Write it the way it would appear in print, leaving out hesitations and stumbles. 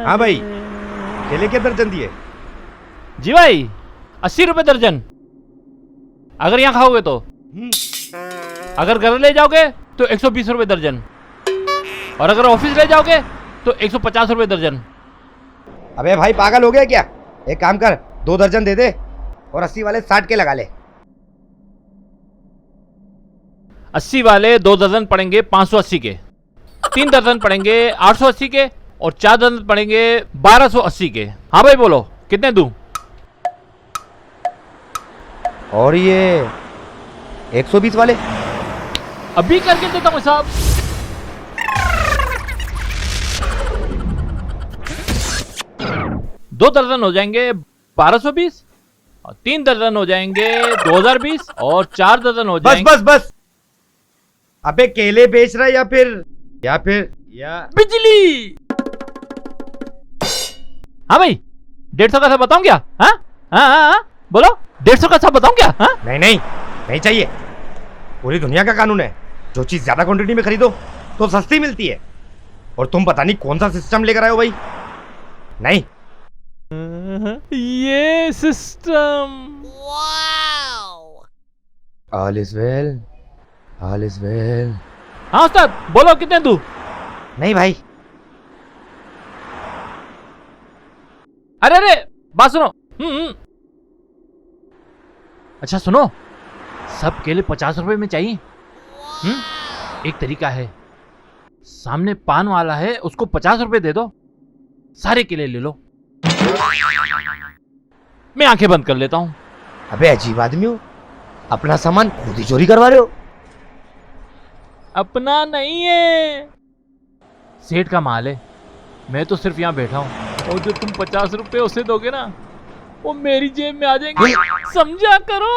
हाँ भाई, केले के दर्जन दिए? जी भाई, 80 रुपए दर्जन अगर यहाँ खाओगे तो। अगर घर ले जाओगे तो 120 रुपए दर्जन, और अगर ऑफिस ले जाओगे तो 150 रुपए दर्जन। अबे भाई पागल हो गया क्या? एक काम कर, 2 दर्जन दे दे और 80 वाले 60 के लगा ले। 80 वाले 2 दर्जन पड़ेंगे 580 के, 3 दर्जन पड़ेंगे 880 के, और 4 दर्जन पड़ेंगे 1280 के। हाँ भाई बोलो कितने दूं? और ये 120 वाले? अभी करके देता हूँ साहब। दो दर्जन हो जाएंगे 1220, और 3 दर्जन हो जाएंगे 2020, और 4 दर्जन हो बस जाएंगे। बस बस। अबे केले बेच रहा है या बिजली। हाँ भाई 150 का सब बताऊं क्या? हाँ हाँ हाँ बोलो, 150 का सब बताऊं क्या? हाँ नहीं नहीं नहीं चाहिए। पूरी दुनिया का कानून है, जो चीज ज्यादा क्वांटिटी में खरीदो तो सस्ती मिलती है। और तुम पता नहीं कौन सा सिस्टम लेकर आए हो भाई। नहीं, ये system. All is well, all is well. हाँ उस्ताद बोलो कितने दूं? नहीं भाई, अरे अरे बात सुनो। अच्छा सुनो, सब केले 50 रुपए में चाहिए। एक तरीका है, सामने पान वाला है उसको 50 रुपए दे दो, सारे केले ले लो। मैं आंखें बंद कर लेता हूं। अबे अजीब आदमी हो, अपना सामान खुद ही चोरी करवा रहे हो। अपना नहीं है, सेठ का माल है। मैं तो सिर्फ यहाँ बैठा हूँ, और जो तुम 50 रुपए उसे दोगे ना, वो मेरी जेब में आ जाएंगे। समझा करो।